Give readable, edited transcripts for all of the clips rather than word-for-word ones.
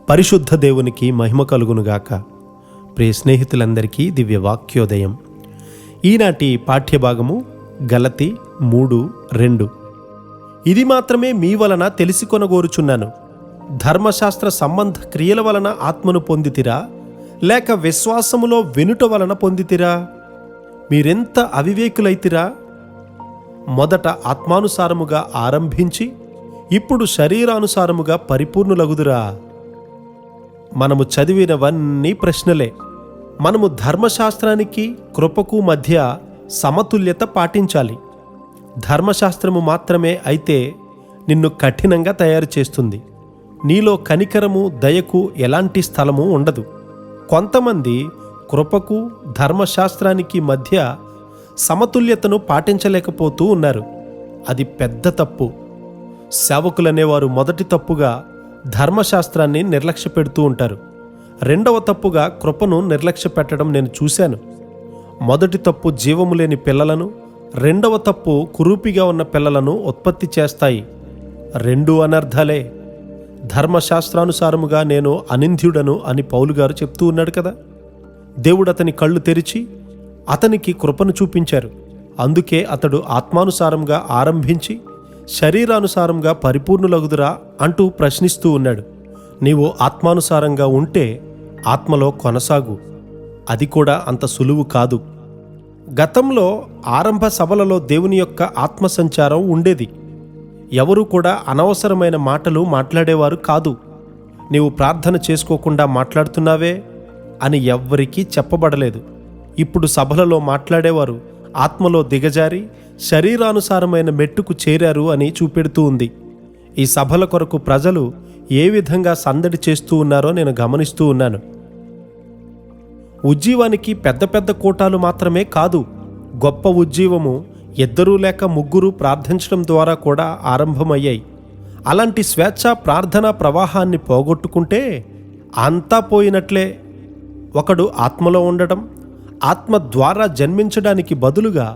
పరిశుద్ధ దేవునికి మహిమ కలుగునుగాక. ప్రియ స్నేహితులందరికీ దివ్య వాక్యోదయం. ఈనాటి పాఠ్యభాగము గలతీ 3:2. ఇది మాత్రమే మీ వలన తెలిసికొనగోరుచున్నాను, ధర్మశాస్త్ర సంబంధ క్రియల వలన ఆత్మను పొందితిరా, లేక విశ్వాసములో వినుట వలన పొందితిరా? మీరెంత అవివేకులైతిరా! మొదట ఆత్మానుసారముగా ఆరంభించి ఇప్పుడు శరీరానుసారముగా పరిపూర్ణులగుదురా? మనము చదివినవన్నీ ప్రశ్నలే. మనము ధర్మశాస్త్రానికి కృపకు మధ్య సమతుల్యత పాటించాలి. ధర్మశాస్త్రము మాత్రమే అయితే నిన్ను కఠినంగా తయారు చేస్తుంది. నీలో కనికరము, దయకు ఎలాంటి స్థలము ఉండదు. కొంతమంది కృపకు ధర్మశాస్త్రానికి మధ్య సమతుల్యతను పాటించలేకపోతూ ఉన్నారు. అది పెద్ద తప్పు. సేవకులనేవారు మొదటి తప్పుగా ధర్మశాస్త్రాన్ని నిర్లక్ష్య పెడుతూ ఉంటారు. రెండవ తప్పుగా కృపను నిర్లక్ష్య పెట్టడం నేను చూశాను. మొదటి తప్పు జీవము లేని పిల్లలను, రెండవ తప్పు కురూపిగా ఉన్న పిల్లలను ఉత్పత్తి చేస్తాయి. రెండు అనర్థాలే. ధర్మశాస్త్రానుసారముగా నేను అనింద్యుడను అని పౌలు గారు చెప్తూ ఉన్నాడు కదా. దేవుడు అతని కళ్ళు తెరిచి అతనికి కృపను చూపించారు. అందుకే అతడు ఆత్మానుసారంగా ఆరంభించి శరీరానుసారంగా పరిపూర్ణులగుదురా అంటూ ప్రశ్నిస్తూ ఉన్నాడు. నీవు ఆత్మానుసారంగా ఉంటే ఆత్మలో కొనసాగు. అది కూడా అంత సులువు కాదు. గతంలో ఆరంభ సభలలో దేవుని యొక్క ఆత్మ సంచారం ఉండేది. ఎవరు కూడా అనవసరమైన మాటలు మాట్లాడేవారు కాదు. నీవు ప్రార్థన చేసుకోకుండా మాట్లాడుతున్నావే అని ఎవ్వరికీ చెప్పబడలేదు. ఇప్పుడు సభలలో మాట్లాడేవారు ఆత్మలో దిగజారి శరీరానుసారమైన మెట్టుకు చేరారు అని చూపెడుతూ ఉంది. ఈ సభల కొరకు ప్రజలు ఏ విధంగా సందడి చేస్తూ ఉన్నారో నేను గమనిస్తూ ఉన్నాను. ఉజ్జీవానికి పెద్ద పెద్ద కూటాలు మాత్రమే కాదు, గొప్ప ఉజ్జీవము 2 లేక 3 ప్రార్థించడం ద్వారా కూడా ఆరంభమయ్యాయి. అలాంటి స్వేచ్ఛా ప్రార్థనా ప్రవాహాన్ని పోగొట్టుకుంటే అంతా పోయినట్లే. ఒకడు ఆత్మలో ఉండడం, ఆత్మ ద్వారా జన్మించడానికి బదులుగా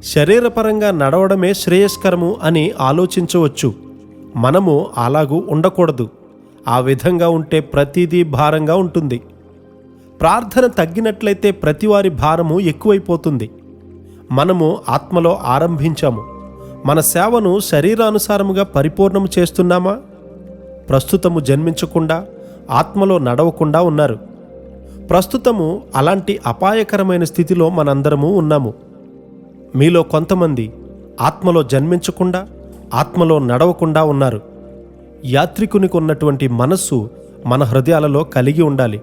శరీరపరంగా నడవడమే శ్రేయస్కరము అని ఆలోచించవచ్చు. మనము అలాగూ ఉండకూడదు. ఆ విధంగా ఉంటే ప్రతిదీ భారంగా ఉంటుంది. ప్రార్థన తగ్గినట్లయితే ప్రతివారి భారము ఎక్కువైపోతుంది. మనము ఆత్మలో ఆరంభించాము. మన సేవను శరీరానుసారముగా పరిపూర్ణము చేస్తున్నామా? ప్రస్తుతము జన్మించకుండా ఆత్మలో నడవకుండా ఉన్నారు. ప్రస్తుతము అలాంటి అపాయకరమైన స్థితిలో మనందరము ఉన్నాము. మీలో కొంతమంది ఆత్మలో జన్మించకుండా ఆత్మలో నడవకుండా ఉన్నారు. యాత్రికునికి ఉన్నటువంటి మనస్సు మన హృదయాలలో కలిగి ఉండాలి.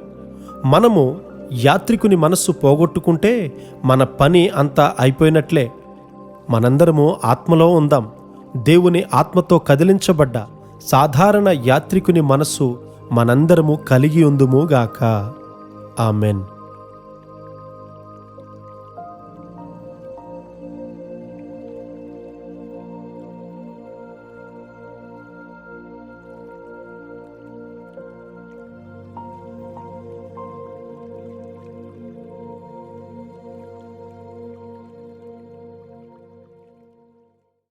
మనము యాత్రికుని మనస్సు పోగొట్టుకుంటే మన పని అంతా అయిపోయినట్లే. మనందరము ఆత్మలో ఉందాం. దేవుని ఆత్మతో కదిలించబడ్డ సాధారణ యాత్రికుని మనస్సు మనందరము కలిగి ఉందుముగాక. ఆమెన్.